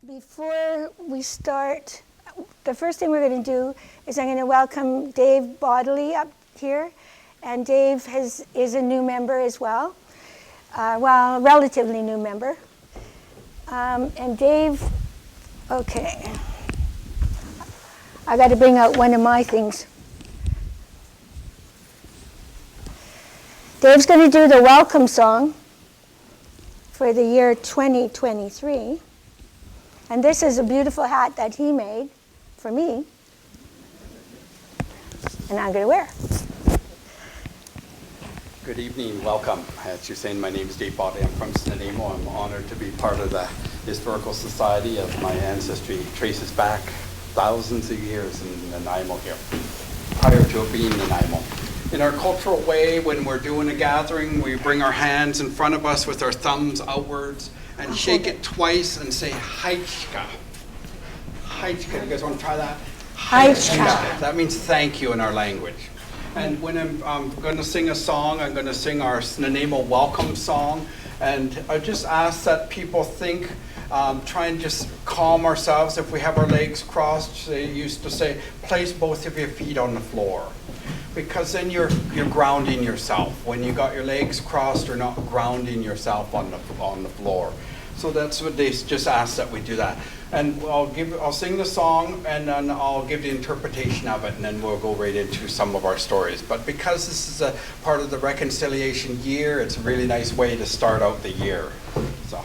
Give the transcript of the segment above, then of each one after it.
Before we start, the first thing we're going to do is I'm going to welcome Dave Bodley up here. And Dave is a new member as well. Well, relatively new member. And Dave, okay. I got to bring out one of my things. Dave's going to do the welcome song for the year 2023. And this is a beautiful hat that he made for me. And I'm going to wear. Good evening, welcome. As you're saying, my name is Dave Bodley. I'm from Nanaimo. I'm honored to be part of the Historical Society. Of my ancestry traces back thousands of years in Nanaimo here, prior to it being Nanaimo. In our cultural way, when we're doing a gathering, we bring our hands in front of us with our thumbs outwards and shake it twice and say, Haichka. Haichka, you guys want to try that? Haichka. That means thank you in our language. And when I'm going to sing a song, I'm going to sing our Nanaimo welcome song. And I just ask that people think, try and just calm ourselves. If we have our legs crossed, they used to say, place both of your feet on the floor. Because then you're grounding yourself. When you got your legs crossed, you're not grounding yourself on the floor. So that's what they just ask that we do that. And I'll sing the song, and then I'll give the interpretation of it, and then we'll go right into some of our stories. But because this is a part of the reconciliation year, it's a really nice way to start out the year. So.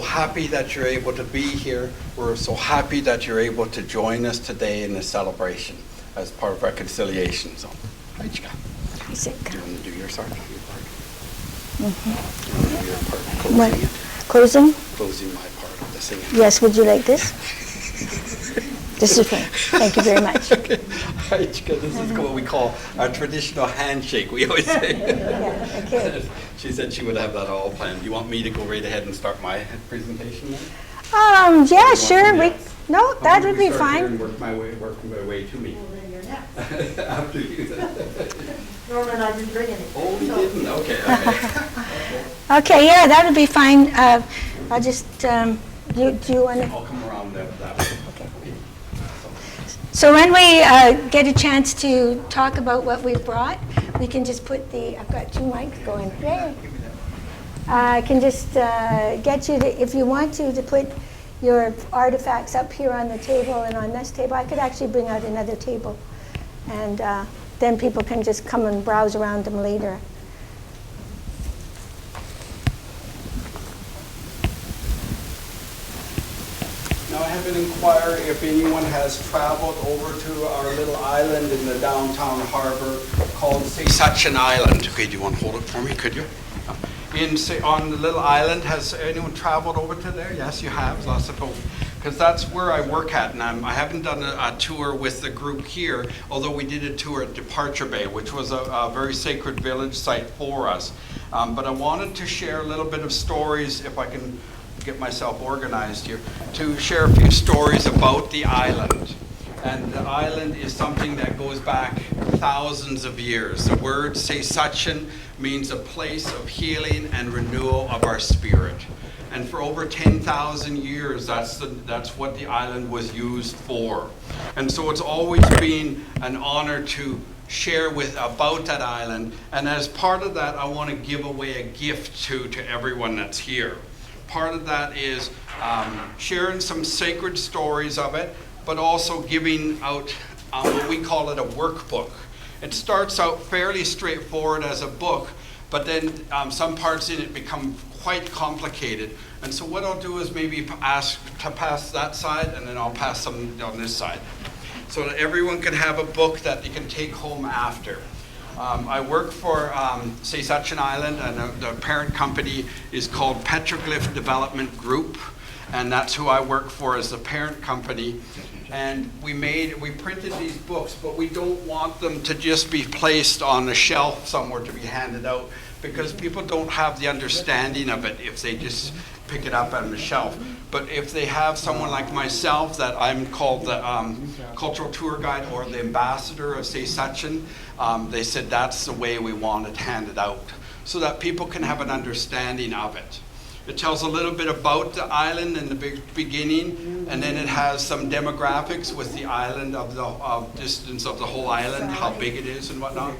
Happy that you're able to be here. We're so happy that you're able to join us today in this celebration as part of reconciliation. So, Haichka. Do you want to do your part? Mm-hmm. You want to do your part? Closing it? Closing? Closing my part of the singing. Yes, would you like this? This is fine. Thank you very much. Okay. Haichka, this is what we call our traditional handshake, we always say. Yeah, okay. She said she would have that all planned. Do you want me to go right ahead and start my presentation then? Yeah, sure. No, that would be fine. And work my way to me. Well, then you're next. After you. Norman, I didn't bring any. Oh, you didn't? Okay. Okay, yeah, that would be fine. I'll just, do you want to? I'll come around that way. Okay. So when we get a chance to talk about what we've brought, we can just put I've got two mics going. Yay. I can just get you to, if you want to put your artifacts up here on the table and on this table. I could actually bring out another table, and then people can just come and browse around them later. Now I have an inquiry if anyone has traveled over to our little island in the downtown harbor called Seisachin Island. Okay, do you want to hold it for me, could you? On the little island, has anyone traveled over to there? Yes, you have, lots of folks. Because that's where I work at, and I haven't done a tour with the group here, although we did a tour at Departure Bay, which was a very sacred village site for us. But I wanted to share a little bit of stories, if I can get myself organized here, to share a few stories about the island. And the island is something that goes back thousands of years. The word Seisachin means a place of healing and renewal of our spirit. And for over 10,000 years, that's what the island was used for. And so it's always been an honor to share about that island. And as part of that, I want to give away a gift to everyone that's here. Part of that is sharing some sacred stories of it, but also giving out what we call it a workbook. It starts out fairly straightforward as a book, but then some parts in it become quite complicated. And so what I'll do is maybe ask to pass that side, and then I'll pass some on this side, so that everyone can have a book that they can take home after. I work for Seisatchin Island, and the parent company is called Petroglyph Development Group, and that's who I work for as the parent company. And we printed these books, but we don't want them to just be placed on a shelf somewhere to be handed out, because people don't have the understanding of it if they just pick it up on the shelf. But if they have someone like myself, that I'm called the cultural tour guide or the ambassador of Seisatchin, they said that's the way we want it handed out, so that people can have an understanding of it. It tells a little bit about the island in the beginning, and then it has some demographics with the island of distance of the whole island, how big it is and whatnot.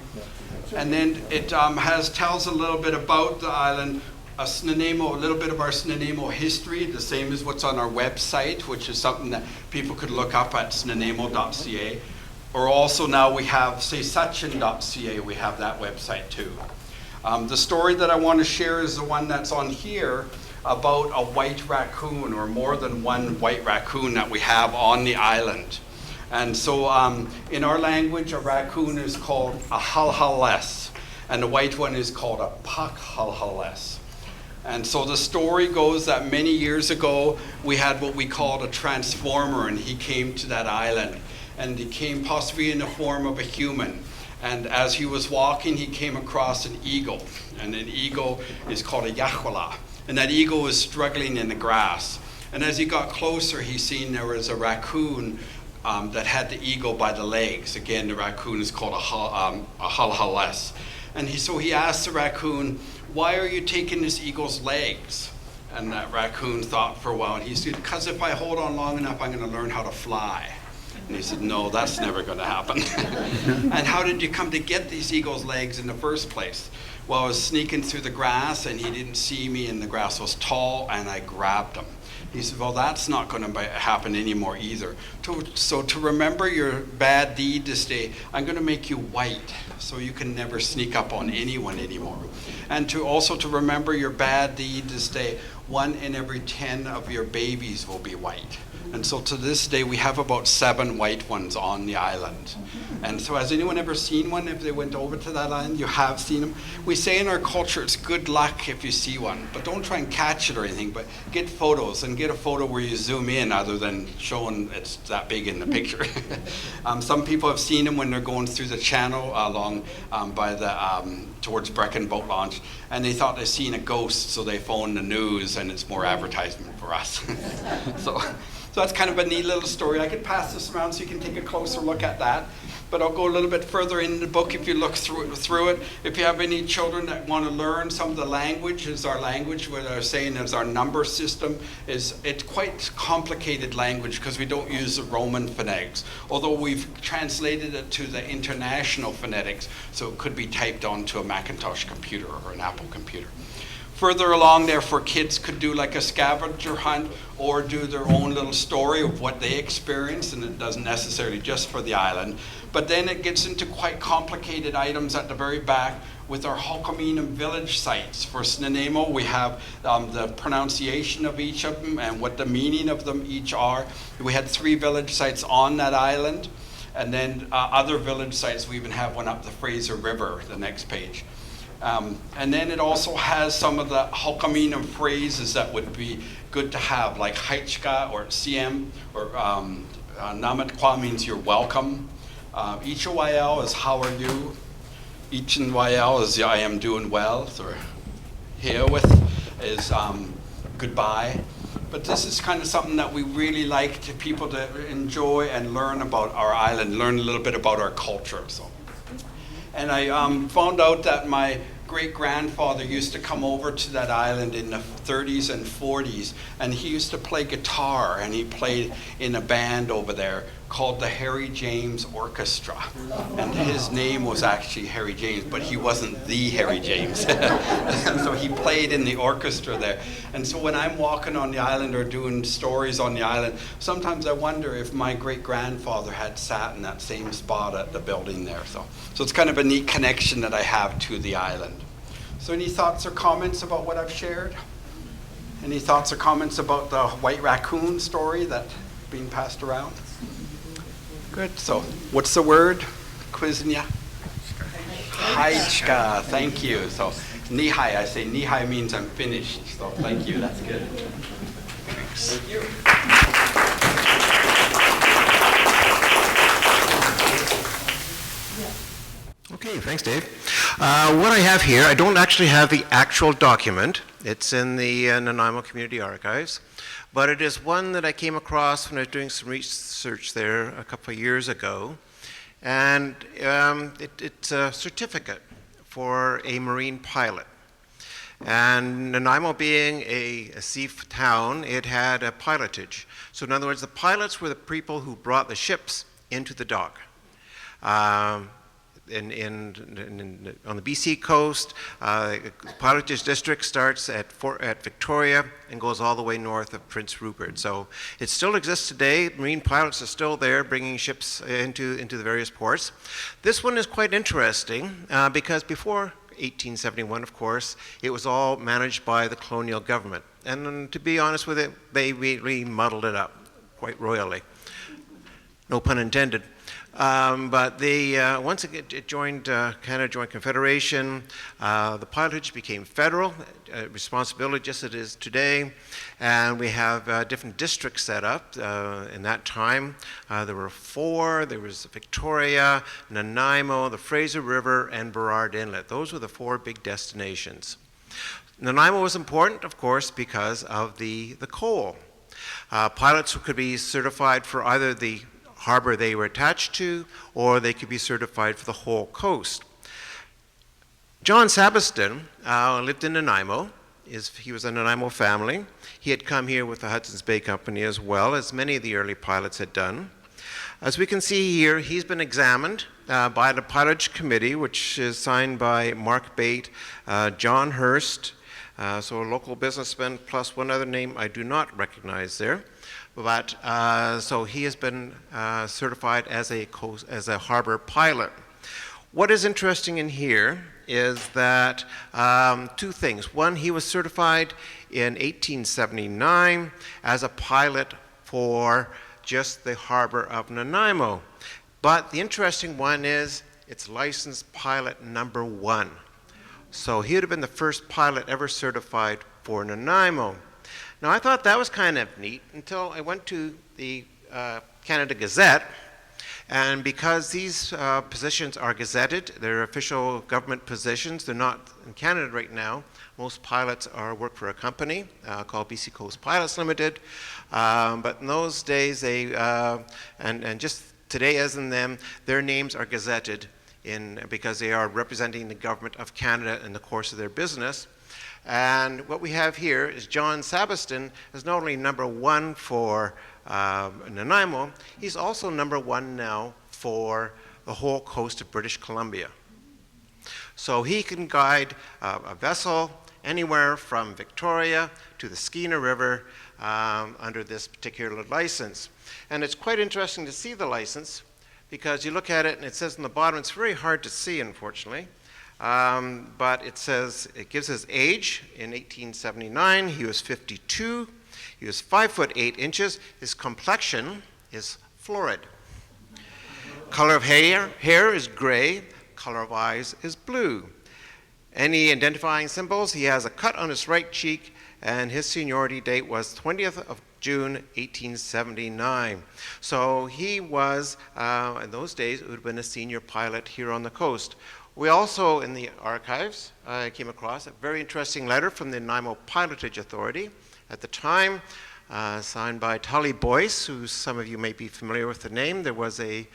And then it tells a little bit about the island, a little bit of our Snuneymuxw history, the same as what's on our website, which is something that people could look up at snuneymuxw.ca. Or also now we have seisatchin.ca, we have that website too. The story that I want to share is the one that's on here about a white raccoon, or more than one white raccoon that we have on the island. And so in our language, a raccoon is called a halhales, and the white one is called a pakhalhales. And so the story goes that many years ago, we had what we called a transformer, and he came to that island. And he came possibly in the form of a human. And as he was walking, he came across an eagle. And an eagle is called a yahuala. And that eagle was struggling in the grass. And as he got closer, he seen there was a raccoon that had the eagle by the legs. Again, the raccoon is called a halhales. And so he asked the raccoon, "Why are you taking this eagle's legs?" And that raccoon thought for a while, and he said, "Because if I hold on long enough, I'm going to learn how to fly." And he said, "No, that's never going to happen." "And how did you come to get these eagle's legs in the first place?" "Well, I was sneaking through the grass, and he didn't see me, and the grass was tall, and I grabbed him." He said, "Well, that's not going to happen anymore either. So to remember your bad deed this day, I'm going to make you white, so you can never sneak up on anyone anymore. And to remember your bad deed this day, 1 in every 10 of your babies will be white." And so to this day, we have about 7 white ones on the island. And so has anyone ever seen one? If they went over to that island, you have seen them. We say in our culture, it's good luck if you see one, but don't try and catch it or anything, but get photos, and get a photo where you zoom in other than showing it's that big in the picture. Some people have seen them when they're going through the channel along by the towards Brecon Boat Launch, and they thought they'd seen a ghost, so they phoned the news, and it's more advertisement for us. So that's kind of a neat little story. I could pass this around so you can take a closer look at that. But I'll go a little bit further in the book if you look through it. If you have any children that want to learn some of the language, is our language, what I was saying is our number system, it's quite complicated language because we don't use the Roman phonetics, although we've translated it to the international phonetics, so it could be typed onto a Macintosh computer or an Apple computer. Further along, therefore, kids could do like a scavenger hunt or do their own little story of what they experienced, and it doesn't necessarily just for the island. But then it gets into quite complicated items at the very back with our Hulkaminum village sites. For Snuneymuxw, we have the pronunciation of each of them and what the meaning of them each are. We had 3 village sites on that island, and then other village sites. We even have one up the Fraser River, the next page. And then it also has some of the Hulkaminum phrases that would be good to have, like Haichka or Siem, or Namatkwa means you're welcome. Ichawayel is how are you. Ichinwayel is I am doing well. Or Herewith is goodbye. But this is kind of something that we really like to people to enjoy and learn about our island, learn a little bit about our culture. So. And I found out that my great-grandfather used to come over to that island in the 30s and 40s, and he used to play guitar, and he played in a band over there called the Harry James Orchestra. And his name was actually Harry James, but he wasn't the Harry James. So he played in the orchestra there. And so when I'm walking on the island or doing stories on the island, sometimes I wonder if my great-grandfather had sat in that same spot at the building there. So it's kind of a neat connection that I have to the island. So any thoughts or comments about what I've shared? Any thoughts or comments about the white raccoon story that's being passed around? Good. So what's the word, Kwisnia? Haichka. Thank you. So nihai, I say nihai means I'm finished. So thank you. That's good. Thanks. Thank you. Okay, thanks, Dave. What I have here, I don't actually have the actual document. It's in the Nanaimo Community Archives, but it is one that I came across when I was doing some research there a couple of years ago, and it's a certificate for a Marine pilot. And Nanaimo being a sea town, it had a pilotage. So in other words, the pilots were the people who brought the ships into the dock. On the BC coast, pilotage district starts at Victoria and goes all the way north of Prince Rupert. So it still exists today. Marine pilots are still there bringing ships into the various ports. This one is quite interesting because before 1871, of course, it was all managed by the colonial government. And to be honest with it, they really muddled it up quite royally. No pun intended. But once it joined Canada joined Confederation, the pilotage became federal responsibility, just as it is today, and we have different districts set up. In that time, there were 4. There was Victoria, Nanaimo, the Fraser River, and Burrard Inlet. Those were the 4 big destinations. Nanaimo was important, of course, because of the coal. Pilots could be certified for either the harbor they were attached to, or they could be certified for the whole coast. John Sabiston lived in Nanaimo. He was a Nanaimo family. He had come here with the Hudson's Bay Company as well, as many of the early pilots had done. As we can see here, he's been examined by the pilotage committee, which is signed by Mark Bate, John Hurst, so a local businessman, plus one other name I do not recognize there. But so he has been certified as a harbor pilot. What is interesting in here is that 2 things. One, he was certified in 1879 as a pilot for just the harbor of Nanaimo. But the interesting one is it's licensed pilot number 1. So he would have been the first pilot ever certified for Nanaimo. Now, I thought that was kind of neat until I went to the Canada Gazette, and because these positions are gazetted, they're official government positions, they're not in Canada right now. Most pilots work for a company called BC Coast Pilots Limited, but in those days, and just today as in them, their names are gazetted because they are representing the government of Canada in the course of their business. And what we have here is John Sabiston is not only number 1 for Nanaimo, he's also number 1 now for the whole coast of British Columbia. So he can guide a vessel anywhere from Victoria to the Skeena River under this particular license. And it's quite interesting to see the license because you look at it and it says on the bottom, it's very hard to see, unfortunately. But it gives his age. In 1879, he was 52. He was 5 foot 8 inches. His complexion is florid. Color of hair is gray. Color of eyes is blue. Any identifying symbols? He has a cut on his right cheek, and his seniority date was 20th of June 1879. So he was, in those days, it would have been a senior pilot here on the coast. We also, in the archives, came across a very interesting letter from the Nanaimo Pilotage Authority. At the time, signed by Tully Boyce, who some of you may be familiar with the name. There was a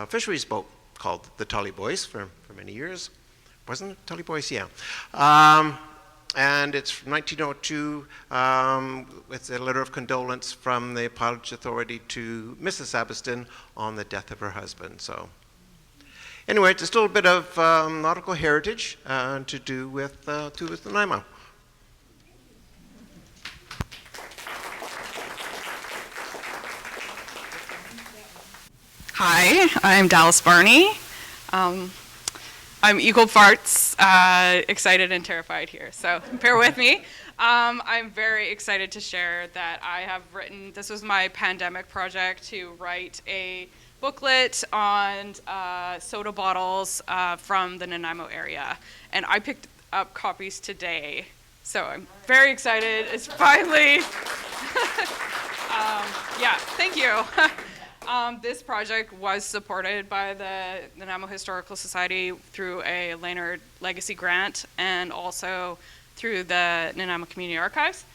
fisheries boat called the Tully Boyce for many years. wasn't it? Tully Boyce, yeah. And it's from 1902. It's a letter of condolence from the Pilotage Authority to Mrs. Abiston on the death of her husband. So anyway, just a little bit of nautical heritage to do with Nanaimo. Hi, I'm Dallas Barney. I'm equal parts excited and terrified here, so bear with me. I'm very excited to share that I have written, this was my pandemic project, to write a booklet on soda bottles from the Nanaimo area. And I picked up copies today, so I'm very excited. It's finally, yeah, thank you. This project was supported by the Nanaimo Historical Society through a Leonard Legacy Grant and also through the Nanaimo Community Archives.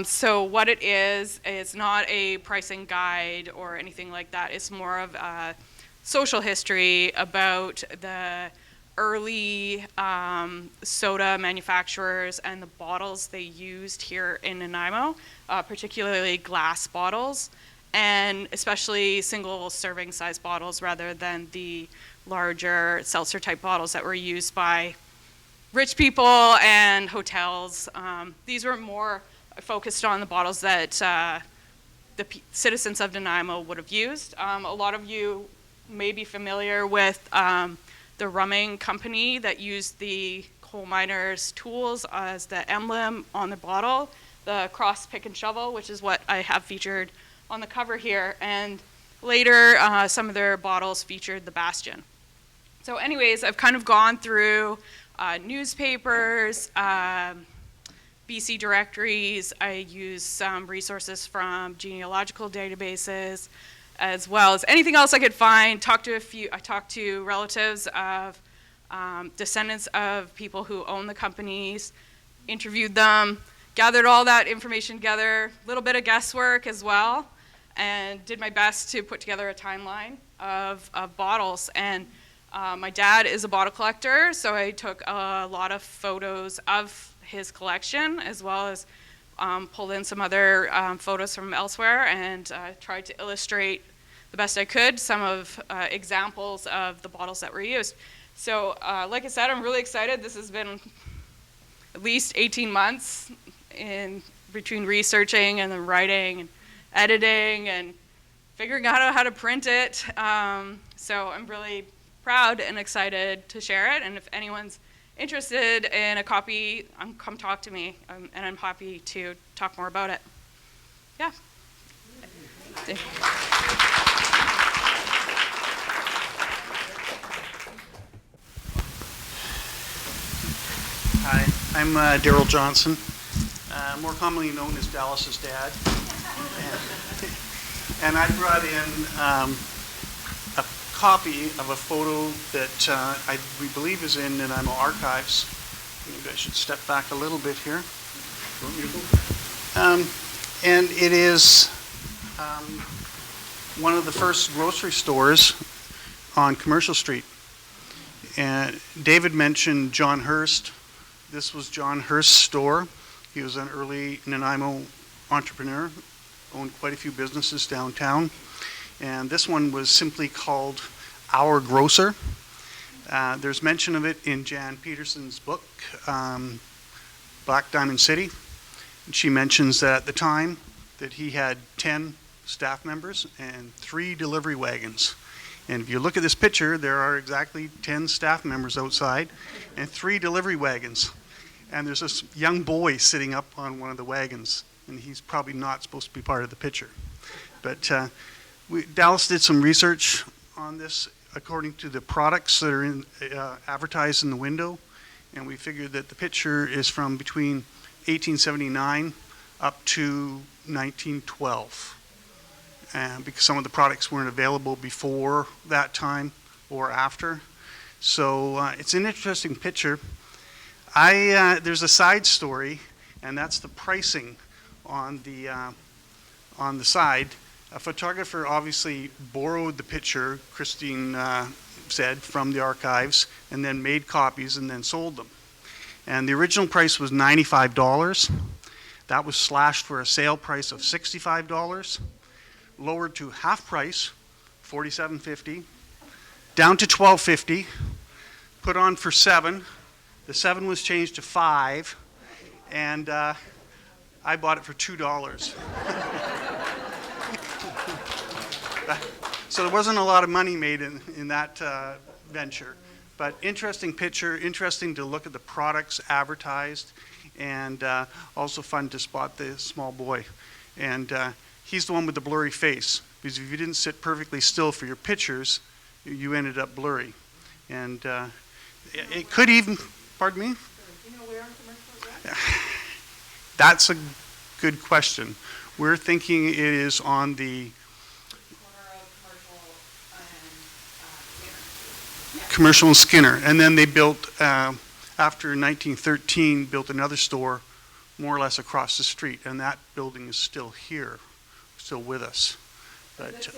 So what it is, it's not a pricing guide or anything like that. It's more of a social history about the early soda manufacturers and the bottles they used here in Nanaimo, particularly glass bottles, and especially single serving size bottles rather than the larger seltzer type bottles that were used by rich people and hotels. These were more focused on the bottles that the citizens of Nanaimo would have used. A lot of you may be familiar with the rumming company that used the coal miners' tools as the emblem on the bottle, the cross pick and shovel, which is what I have featured on the cover here, and later some of their bottles featured the bastion. So anyways, I've kind of gone through newspapers, BC directories. I use some resources from genealogical databases, as well as anything else I could find. I talked to relatives of descendants of people who own the companies, interviewed them, gathered all that information together, a little bit of guesswork as well, and did my best to put together a timeline of bottles. And my dad is a bottle collector, so I took a lot of photos of his collection, as well as pulled in some other photos from elsewhere, and tried to illustrate the best I could some of examples of the bottles that were used. So like I said, I'm really excited. This has been at least 18 months in between researching and then writing and editing and figuring out how to print it. So I'm really proud and excited to share it. And if anyone's interested in a copy, come talk to me, and I'm happy to talk more about it. Yeah. Hi, I'm Daryl Johnson, more commonly known as Dallas's dad. And I brought in a copy of a photo that we believe is in Nanaimo Archives. Maybe I should step back a little bit here. And it is one of the first grocery stores on Commercial Street. And David mentioned John Hurst. This was John Hurst's store. He was an early Nanaimo entrepreneur, owned quite a few businesses downtown. And this one was simply called Our Grocer. There's mention of it in Jan Peterson's book, Black Diamond City. And she mentions that at the time that he had 10 staff members and 3 delivery wagons. And if you look at this picture, there are exactly 10 staff members outside and 3 delivery wagons. And there's this young boy sitting up on one of the wagons, and he's probably not supposed to be part of the picture. But Dallas did some research on this according to the products that are advertised in the window, and we figured that the picture is from between 1879 up to 1912. And because some of the products weren't available before that time or after. So it's an interesting picture. There's a side story, and that's the pricing on the side. A photographer obviously borrowed the picture. Christine said, from the archives, and then made copies and then sold them. And the original price was $95. That was slashed for a sale price of $65, lowered to half price, $47.50, down to $12.50, put on for $7. The 7 was changed to 5, and I bought it for $2. So there wasn't a lot of money made in that venture. But interesting picture, interesting to look at the products advertised, and also fun to spot the small boy. And he's the one with the blurry face, because if you didn't sit perfectly still for your pictures, you ended up blurry. And it could even, pardon me? Do you know where on commercial is that? That's a good question. We're thinking it is on the Corner of Commercial and Skinner. And then they built, after 1913, built another store more or less across the street. And that building is still here, still with us. But,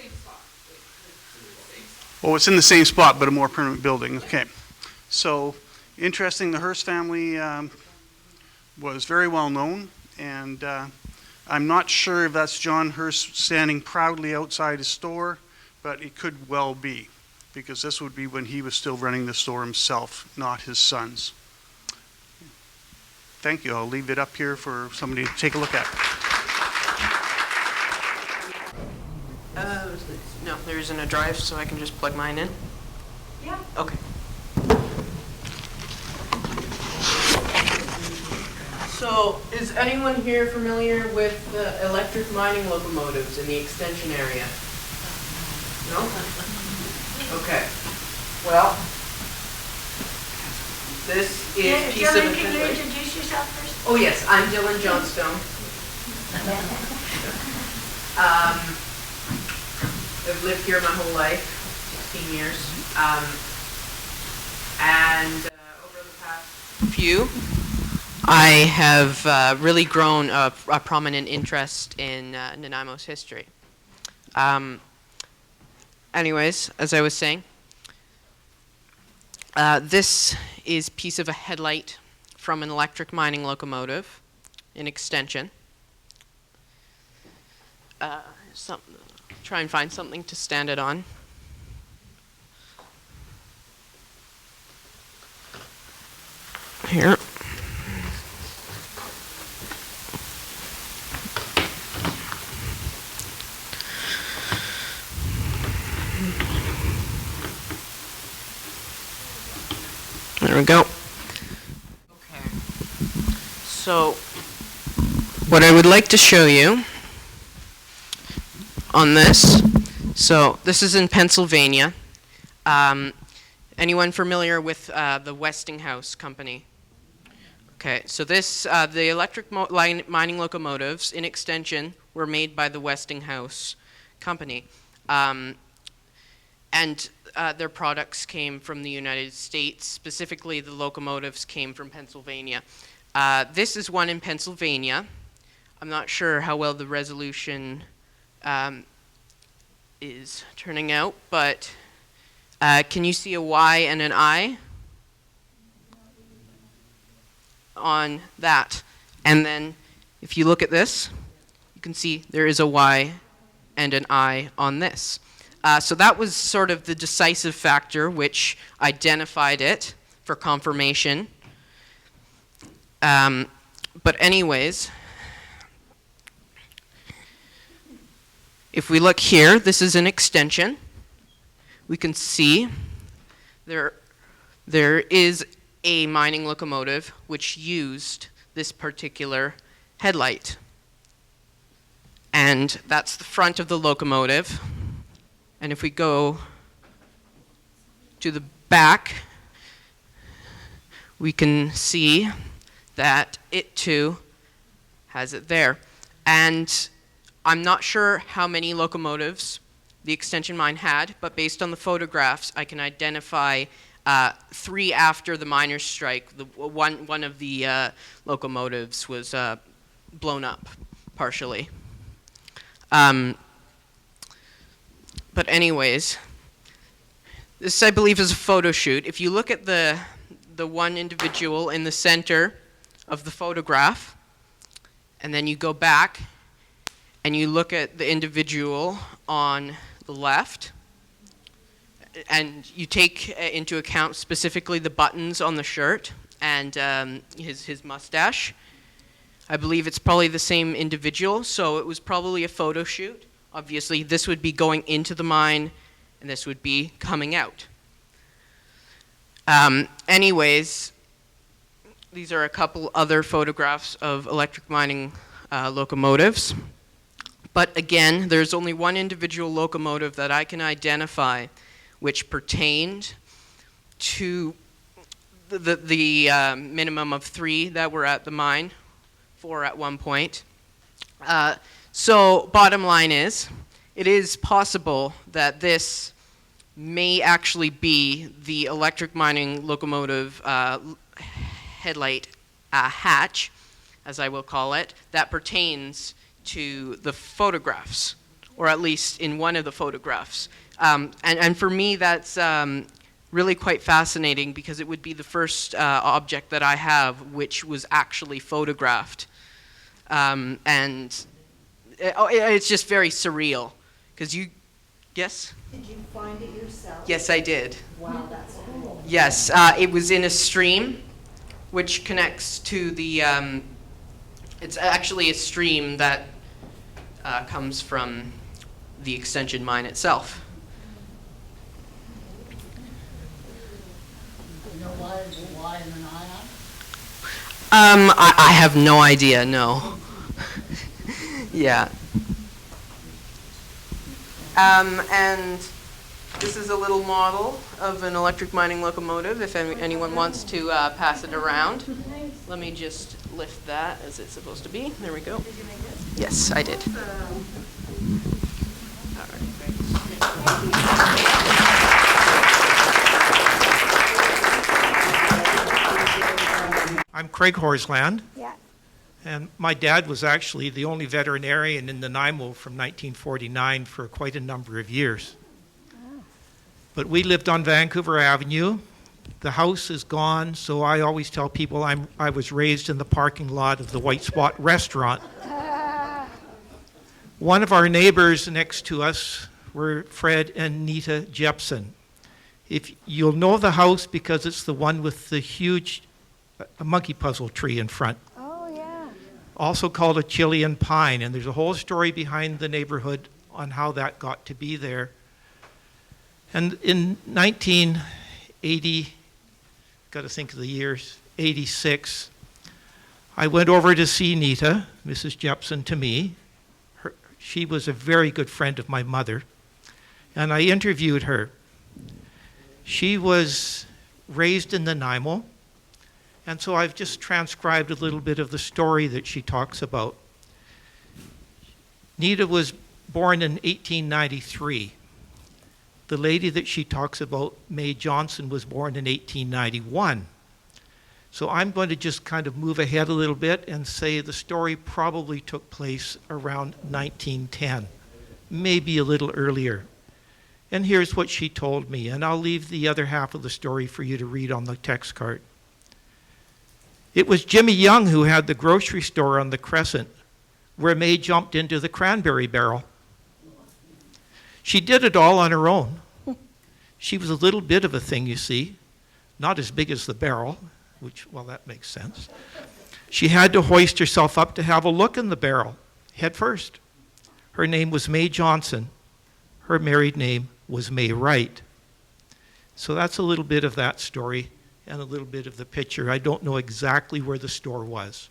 oh, it's in the same spot, but a more permanent building. Okay. So, interesting. The Hearst family was very well known. And I'm not sure if that's John Hearst standing proudly outside his store, but it could well be, because this would be when he was still running the store himself, not his sons. Thank you. I'll leave it up here for somebody to take a look at. No, there isn't a drive, so I can just plug mine in? Yeah. Okay. So, is anyone here familiar with the electric mining locomotives in the extension area? No? Okay. Well, this is piece of Dylan, can you equipment. introduce yourself first? Oh yes, I'm Dylan Johnstone. I've lived here my whole life, 16 years. And over the past few, I have really grown a prominent interest in Nanaimo's history. Anyways, as I was saying, this is a piece of a headlight from an electric mining locomotive in extension. Try and find something to stand it on. Here. There we go. Okay. So, what I would like to show you on this, so this is in Pennsylvania. Anyone familiar with the Westinghouse company? Okay, so this, the electric mining locomotives in extension were made by the Westinghouse company. And their products came from the United States. Specifically, the locomotives came from Pennsylvania. This is one in Pennsylvania. I'm not sure how well the resolution is turning out, but can you see a Y and an I on that? And then if you look at this, you can see there is a Y and an I on this. So that was sort of the decisive factor which identified it for confirmation. But anyways, if we look here, this is an extension. We can see there is a mining locomotive which used this particular headlight. And that's the front of the locomotive. And if we go to the back, we can see that it too has it there. And I'm not sure how many locomotives the extension mine had, but based on the photographs, I can identify 3 after the miners' strike. One of the locomotives was blown up partially. But anyways, This, I believe, is a photo shoot. If you look at the one individual in the center of the photograph, and then you go back and you look at the individual on the left, and you take into account specifically the buttons on the shirt and his mustache, I believe it's probably the same individual, so it was probably a photo shoot. Obviously, this would be going into the mine, and this would be coming out. Anyways, these are a couple other photographs of electric mining locomotives. But again, there's only one individual locomotive that I can identify which pertained to the minimum of 3 that were at the mine, 4 at one point. So bottom line is, it is possible that this may actually be the electric mining locomotive headlight hatch, as I will call it, that pertains to the photographs, or at least in one of the photographs. And for me, that's really quite fascinating, because it would be the first object that I have which was actually photographed. And it's just very surreal, because you, yes? Did you find it yourself? Yes, I did. Wow, that's cool. Yes, it was in a stream, which connects to the, it's actually a stream that comes from the extension mine itself. You know why is it Y and an ion? I have no idea, no. Yeah. And this is a little model of an electric mining locomotive, if anyone wants to pass it around. Let me just lift that as it's supposed to be. There we go. Did you make this? Yes, I did. I'm Craig Horsland, Yeah. and my dad was actually the only veterinarian in Nanaimo from 1949 for quite a number of years. But we lived on Vancouver Avenue. The house is gone, so I always tell people I was raised in the parking lot of the White Spot restaurant. One of our neighbors next to us were Fred and Nita Jepson. If you'll know the house because it's the one with the huge monkey puzzle tree in front, Oh, yeah. also called a Chilean pine, and there's a whole story behind the neighborhood on how that got to be there. And in 1980, got to think of the years, 86, I went over to see Nita, Mrs. Jepson, to me. She was a very good friend of my mother, and I interviewed her. She was raised in Nanaimo, and so I've just transcribed a little bit of the story that she talks about. Nita was born in 1893. The lady that she talks about, Mae Johnson, was born in 1891. So I'm going to just kind of move ahead a little bit and say the story probably took place around 1910, maybe a little earlier. And here's what she told me, and I'll leave the other half of the story for you to read on the text card. It was Jimmy Young who had the grocery store on the Crescent, where Mae jumped into the cranberry barrel. She did it all on her own. She was a little bit of a thing, you see, not as big as the barrel, which, well, that makes sense. She had to hoist herself up to have a look in the barrel, head first. Her name was Mae Johnson. Her married name was Mae Wright. So that's a little bit of that story and a little bit of the picture. I don't know exactly where the store was.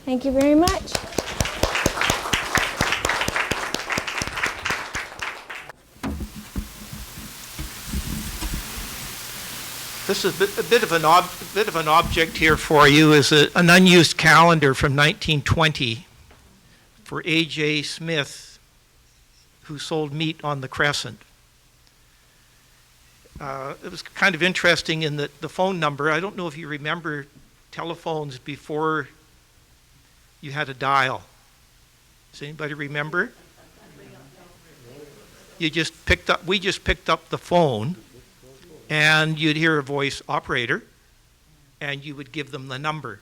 Thank you very much. This is a bit of an object here for you. Is an unused calendar from 1920 for A.J. Smith, who sold meat on the Crescent. It was kind of interesting in that the phone number, I don't know if you remember telephones before you had a dial. Does anybody remember? we just picked up the phone, and you'd hear a voice, operator, and you would give them the number.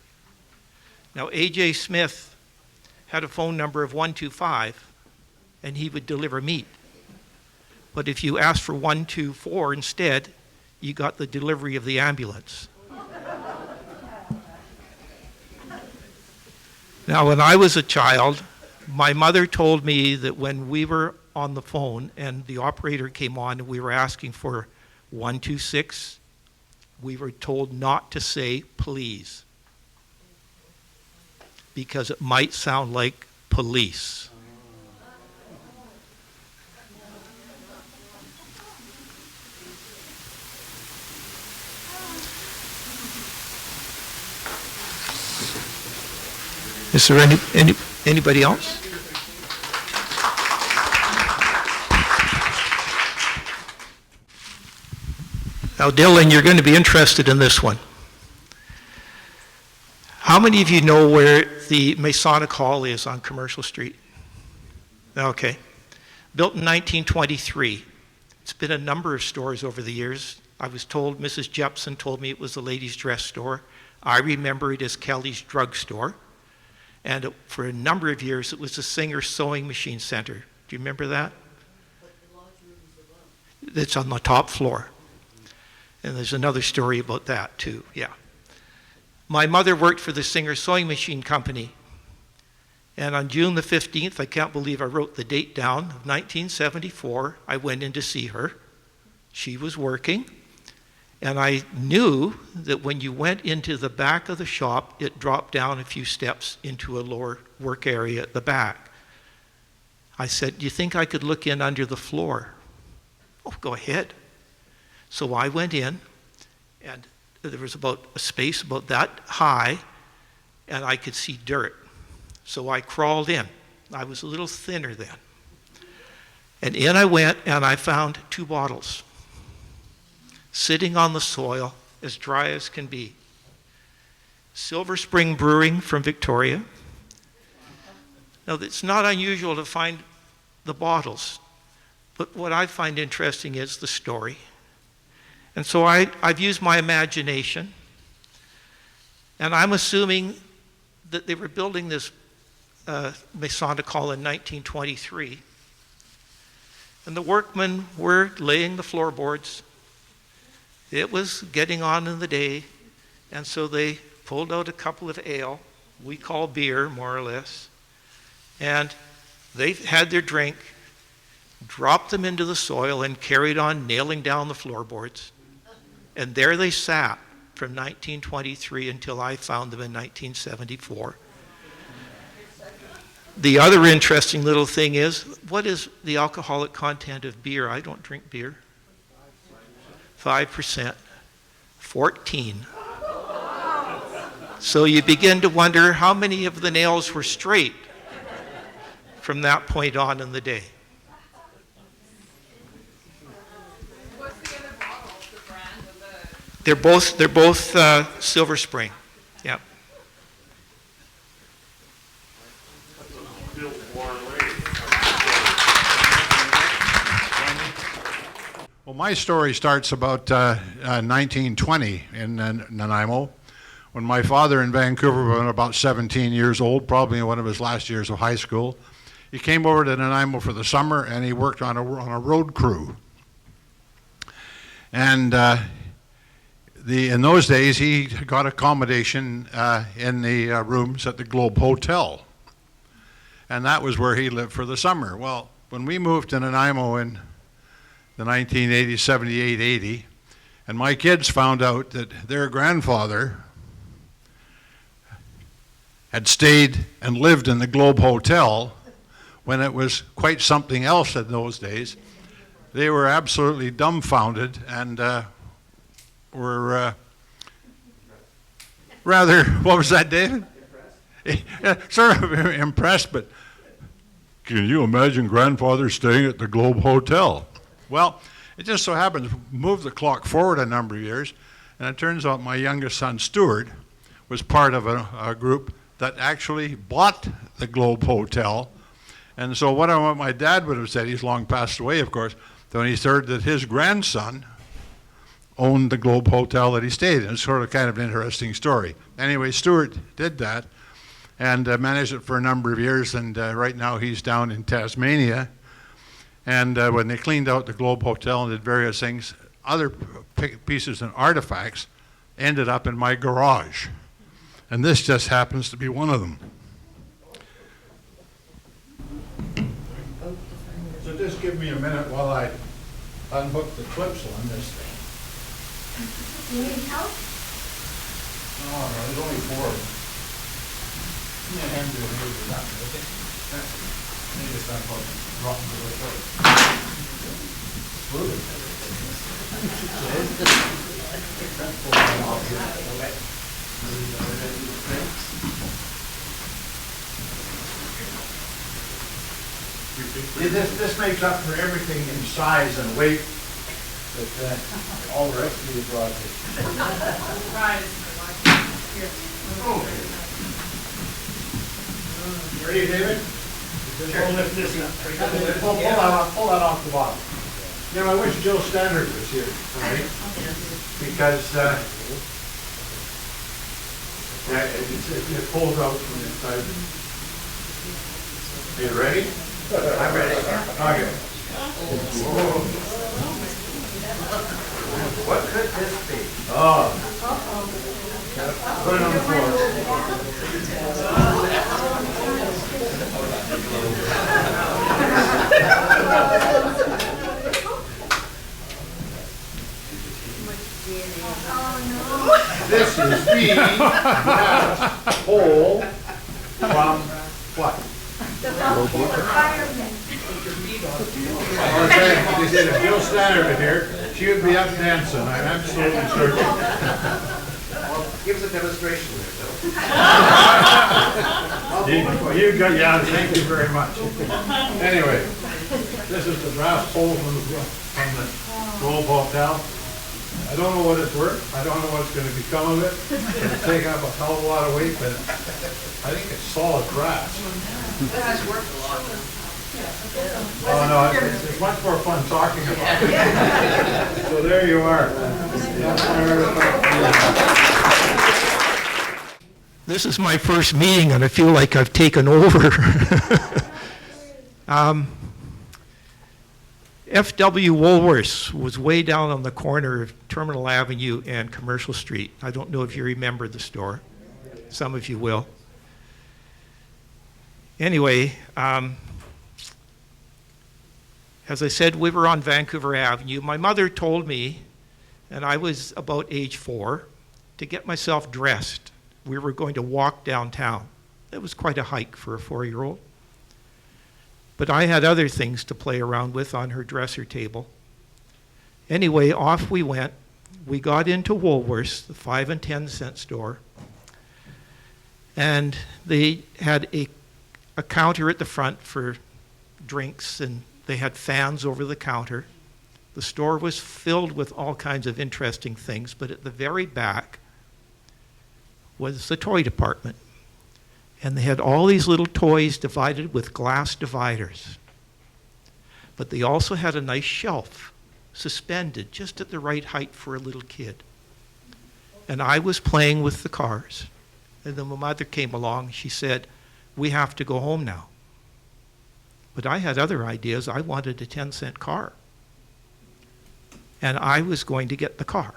Now, A.J. Smith had a phone number of 125, and he would deliver meat. But if you asked for 124 instead, you got the delivery of the ambulance. Now, when I was a child, my mother told me that when we were on the phone and the operator came on and we were asking for 126, we were told not to say please, because it might sound like police. Is there anybody else? Now, Dylan, you're going to be interested in this one. How many of you know where the Masonic Hall is on Commercial Street? Okay. Built in 1923. It's been a number of stores over the years. I was told, Mrs. Jepson told me it was the ladies' dress store. I remember it as Kelly's Drug Store. And for a number of years, it was the Singer Sewing Machine Center. Do you remember that? It's on the top floor. And there's another story about that, too, yeah. My mother worked for the Singer Sewing Machine Company. And on June the 15th, I can't believe I wrote the date down, of 1974, I went in to see her. She was working. And I knew that when you went into the back of the shop, it dropped down a few steps into a lower work area at the back. I said, do you think I could look in under the floor? Oh, go ahead. So I went in, and there was about a space about that high, and I could see dirt. So I crawled in. I was a little thinner then. And in I went, and I found 2 bottles sitting on the soil, as dry as can be. Silver Spring Brewing from Victoria. Now, it's not unusual to find the bottles, but what I find interesting is the story. And so I've used my imagination, and I'm assuming that they were building this Masonic Hall in 1923, and the workmen were laying the floorboards. It was getting on in the day, and so they pulled out a couple of ale, we call beer, more or less, and they had their drink, dropped them into the soil, and carried on nailing down the floorboards. And there they sat from 1923 until I found them in 1974. The other interesting little thing is, what is the alcoholic content of beer? I don't drink beer. 5%, 14. So you begin to wonder how many of the nails were straight from that point on in the day. What's the other bottle, the brand of the... They're both Silver Spring. Yeah. Well, my story starts about 1920 in Nanaimo, when my father in Vancouver was about 17 years old, probably in one of his last years of high school. He came over to Nanaimo for the summer, and he worked on a road crew. And in those days, he got accommodation in the rooms at the Globe Hotel. And that was where he lived for the summer. Well, when we moved to Nanaimo in the 1980, 78, 80, and my kids found out that their grandfather had stayed and lived in the Globe Hotel when it was quite something else in those days, they were absolutely dumbfounded and were rather, what was that, David? Sort of impressed, but can you imagine grandfather staying at the Globe Hotel? Well, it just so happens, move the clock forward a number of years, and it turns out my youngest son, Stuart, was part of a group that actually bought the Globe Hotel And so what my dad would have said, he's long passed away, of course, when he heard that his grandson owned the Globe Hotel that he stayed in. It's sort of kind of an interesting story. Anyway, Stuart did that and managed it for a number of years, and right now he's down in Tasmania. And when they cleaned out the Globe Hotel and did various things, other pieces and artifacts ended up in my garage. And this just happens to be one of them. So just give me a minute while I unhook the clips on this thing. You need help? Oh, no, there's only 4 of them. Give me a hand to hold it up, okay? Let me just unhook it. Drop them to the floor. This makes up for everything in size and weight that all the rest of you brought here. Ready, David? Sure. Lift this up. Pull that off the bottom. You know, I wish Jill Standard was here tonight, because it pulls out from inside. Are you ready? I'm ready. Okay. What could this be? Oh. Put it on the floor. This is the hole from what? They said if Jill Standard were here, she would be up dancing. I'm absolutely certain. Well, give us a demonstration there, Phil. You got, yeah, thank you very much. Anyway, this is the brass pole from the Globe Hotel. I don't know what it's worth. I don't know what's going to become of it. It'll take up a hell of a lot of weight, but I think it's solid brass. It has worked a lot. Oh, no, it's much more fun talking about it. So there you are. This is my first meeting, and I feel like I've taken over. F.W. Woolworths was way down on the corner of Terminal Avenue and Commercial Street. I don't know if you remember the store. Some of you will. Anyway, as I said, we were on Vancouver Avenue. My mother told me, and I was about age 4, to get myself dressed. We were going to walk downtown. It was quite a hike for a 4-year-old. But I had other things to play around with on her dresser table. Anyway, off we went. We got into Woolworths, the 5 and 10 cent store, and they had a counter at the front for drinks, and they had fans over the counter. The store was filled with all kinds of interesting things, but at the very back was the toy department. And they had all these little toys divided with glass dividers. But they also had a nice shelf suspended just at the right height for a little kid. And I was playing with the cars. And then my mother came along. She said, "We have to go home now." But I had other ideas. I wanted a 10-cent car. And I was going to get the car.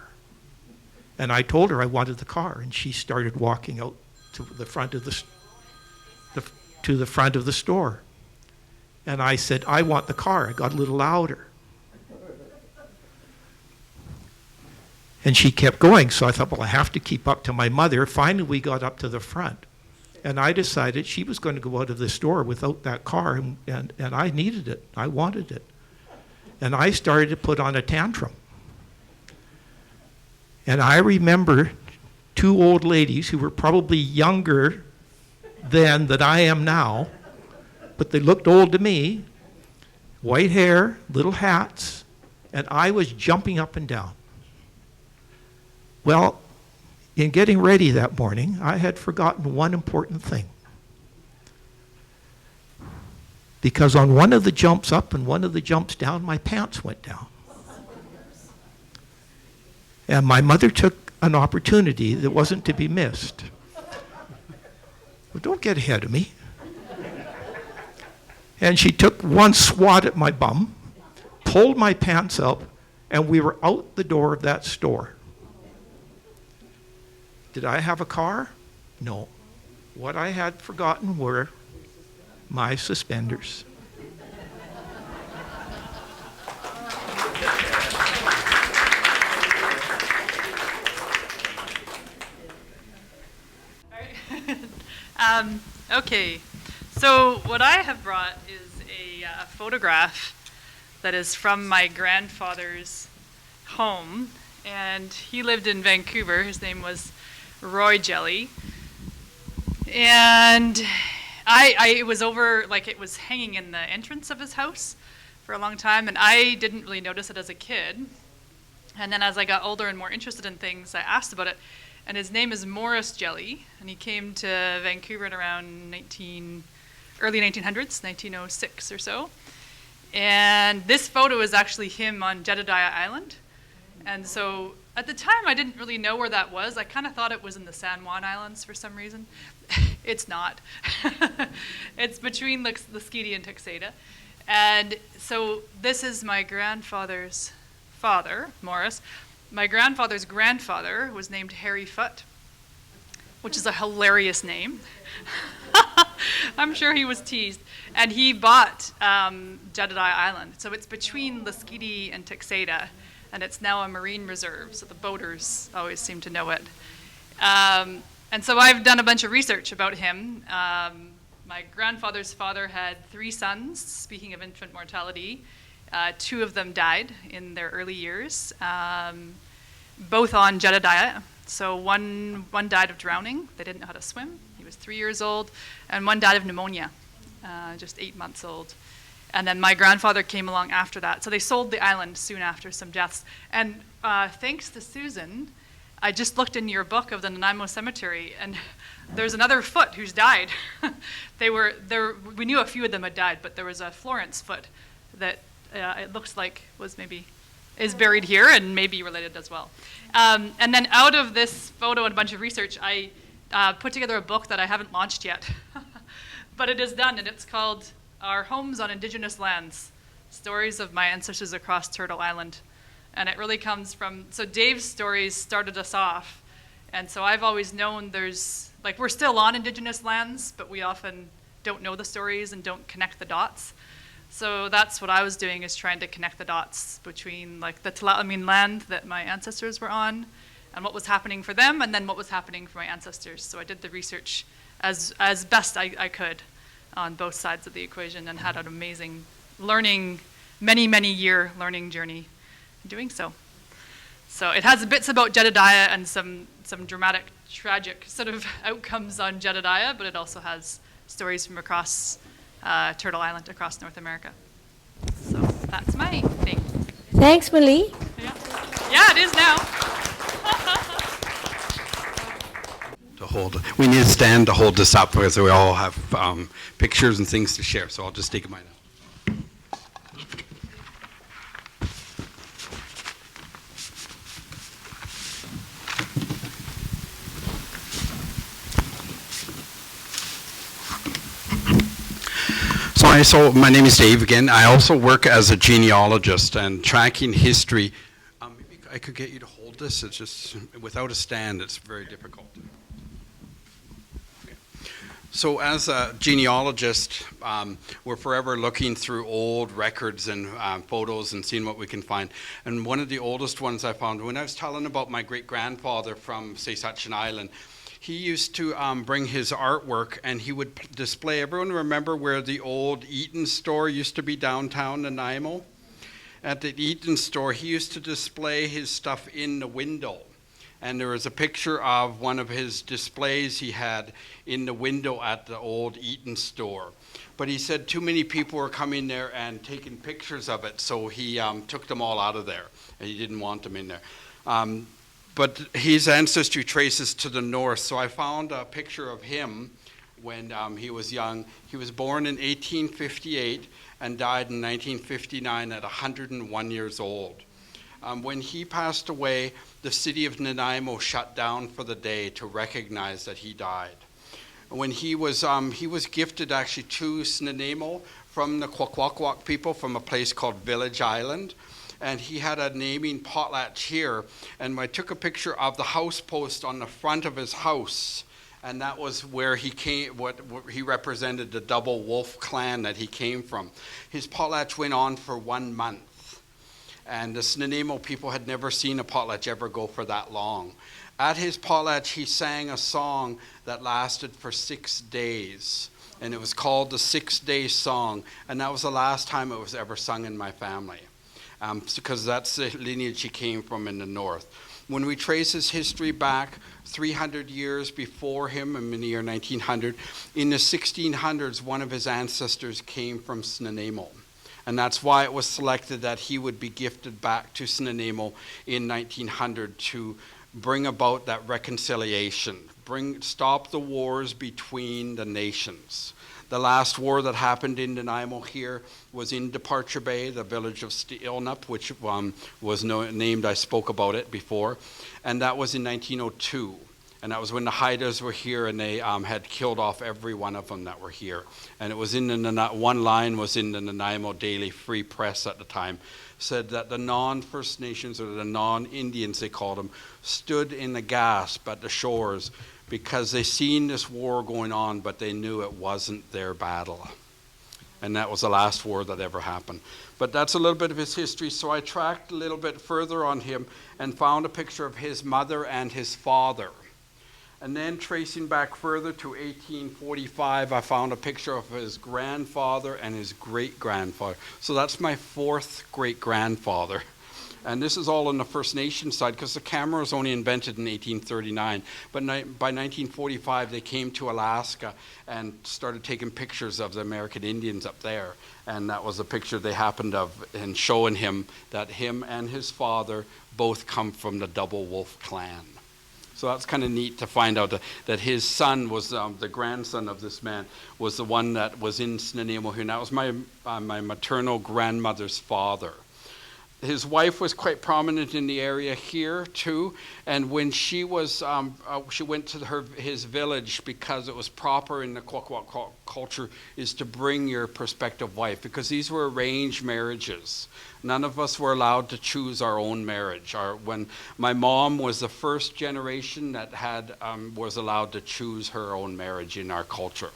And I told her I wanted the car, and she started walking out to the front of the store. And I said, "I want the car." I got a little louder. And she kept going, so I thought, well, I have to keep up to my mother. Finally, we got up to the front. And I decided she was going to go out of the store without that car, and I needed it. I wanted it. And I started to put on a tantrum. And I remember 2 old ladies who were probably younger then than I am now, but they looked old to me, white hair, little hats, and I was jumping up and down. Well, in getting ready that morning, I had forgotten one important thing. because on one of the jumps up and one of the jumps down, my pants went down. And my mother took an opportunity that wasn't to be missed. Well, don't get ahead of me. And she took one swat at my bum, pulled my pants up, and we were out the door of that store. Did I have a car? No. What I had forgotten were my suspenders. Okay, so what I have brought is a photograph that is from my grandfather's home, and he lived in Vancouver. His name was Roy Jelly, and it was over, like it was hanging in the entrance of his house for a long time, and I didn't really notice it as a kid. And then as I got older and more interested in things, I asked about it. And his name is Morris Jelly, and he came to Vancouver in around early 1900s, 1906 or so. And this photo is actually him on Jedediah Island. And so at the time, I didn't really know where that was. I kind of thought it was in the San Juan Islands for some reason. It's not. It's between Lasqueti and Texada. And so this is my grandfather's father, Morris. My grandfather's grandfather was named Harry Foote, which is a hilarious name. I'm sure he was teased. And he bought Jedediah Island. So it's between Lasqueti and Texada, and it's now a marine reserve, so the boaters always seem to know it. And so I've done a bunch of research about him. My grandfather's father had 3 sons, speaking of infant mortality. 2 of them died in their early years, both on Jedediah. So one died of drowning. They didn't know how to swim. He was 3 years old. And one died of pneumonia, just 8 months old. And then my grandfather came along after that. So they sold the island soon after some deaths. And thanks to Susan, I just looked in your book of the Nanaimo Cemetery, and there's another Foote who's died. We knew a few of them had died, but there was a Florence Foote that it looks like is buried here and maybe related as well. And then out of this photo and a bunch of research, I put together a book that I haven't launched yet, but it is done, and it's called Our Homes on Indigenous Lands, Stories of My Ancestors Across Turtle Island. And it really comes from, so Dave's stories started us off, and so I've always known we're still on Indigenous lands, but we often don't know the stories and don't connect the dots. So that's what I was doing, is trying to connect the dots between the Tulalumine land that my ancestors were on and what was happening for them, and then what was happening for my ancestors. So I did the research as best I could on both sides of the equation, and had an amazing many year learning journey doing so. So it has bits about Jedediah and some dramatic, tragic sort of outcomes on Jedediah, but it also has stories from across Turtle Island, across North America. So that's my thing. Thanks, Malie. Yeah, it is now. We need a stand to hold this up, because we all have pictures and things to share. So I'll just take mine out. So my name is Dave again. I also work as a genealogist and tracking history. Maybe I could get you to hold this. It's just, without a stand, it's very difficult. Okay. So as a genealogist, we're forever looking through old records and photos and seeing what we can find. And one of the oldest ones I found, when I was telling about my great-grandfather from Sasquatch Island, he used to bring his artwork, and he would display. Everyone remember where the old Eaton store used to be downtown Nanaimo? At the Eaton store, he used to display his stuff in the window. And there was a picture of one of his displays he had in the window at the old Eaton store. But he said too many people were coming there and taking pictures of it, so he took them all out of there, and he didn't want them in there. But his ancestry traces to the north, so I found a picture of him when he was young. He was born in 1858 and died in 1959 at 101 years old. When he passed away, the city of Nanaimo shut down for the day to recognize that he died. When he was gifted actually to Nanaimo from the Kwakwaka'wakw people from a place called Village Island. And he had a naming potlatch here. And I took a picture of the house post on the front of his house. And that was where he came, what he represented the double wolf clan that he came from. His potlatch went on for 1 month. And the Nanaimo people had never seen a potlatch ever go for that long. At his potlatch, he sang a song that lasted for 6 days. And it was called the 6-Day Song. And that was the last time it was ever sung in my family. Because that's the lineage he came from in the north. When we trace his history back 300 years before him, in the year 1900, in the 1600s, one of his ancestors came from Nanaimo. And that's why it was selected that he would be gifted back to Nanaimo in 1900 to bring about that reconciliation, stop the wars between the nations. The last war that happened in Nanaimo here was in Departure Bay, the village of Steelnup, which was named, I spoke about it before, and that was in 1902. And that was when the Haidas were here, and they had killed off every one of them that were here. And it was in one line was in the Nanaimo Daily Free Press at the time, said that the non-First Nations, or the non-Indians they called them, stood in the gasp at the shores because they seen this war going on, but they knew it wasn't their battle. And that was the last war that ever happened. But that's a little bit of his history. So I tracked a little bit further on him and found a picture of his mother and his father. And then tracing back further to 1845, I found a picture of his grandfather and his great-grandfather. So that's my 4th great-grandfather. And this is all on the First Nation side because the camera was only invented in 1839. But by 1945, they came to Alaska and started taking pictures of the American Indians up there. And that was a picture they happened of and showing him that him and his father both come from the Double Wolf clan. So that's kind of neat to find out that his son was the grandson of this man, was the one that was in Nanaimo here. And that was my maternal grandmother's father. His wife was quite prominent in the area here too, and when she was, she went to his village because it was proper in the Kwakwaka'wakw culture is to bring your prospective wife, because these were arranged marriages. None of us were allowed to choose our own marriage. When my mom was the first generation that was allowed to choose her own marriage in our culture.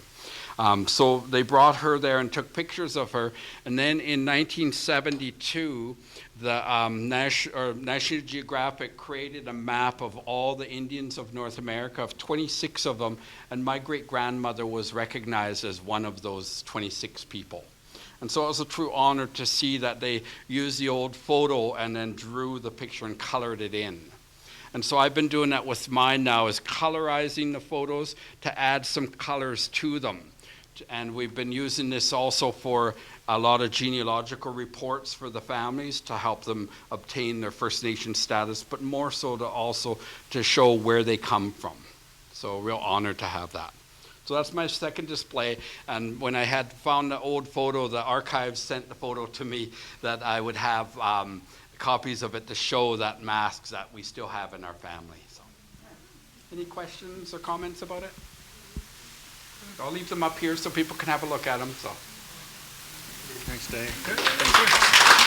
So they brought her there and took pictures of her. And then in 1972, the National Geographic created a map of all the Indians of North America, of 26 of them. And my great-grandmother was recognized as one of those 26 people. And so it was a true honor to see that they used the old photo and then drew the picture and colored it in. And so I've been doing that with mine now, is colorizing the photos to add some colors to them. And we've been using this also for a lot of genealogical reports for the families to help them obtain their First Nation status, but more so to show where they come from. So a real honor to have that. So that's my second display. And when I had found the old photo, the archives sent the photo to me that I would have copies of it to show that masks that we still have in our family. So, any questions or comments about it? I'll leave them up here so people can have a look at them. So, Thanks, Dave. good. Thank you.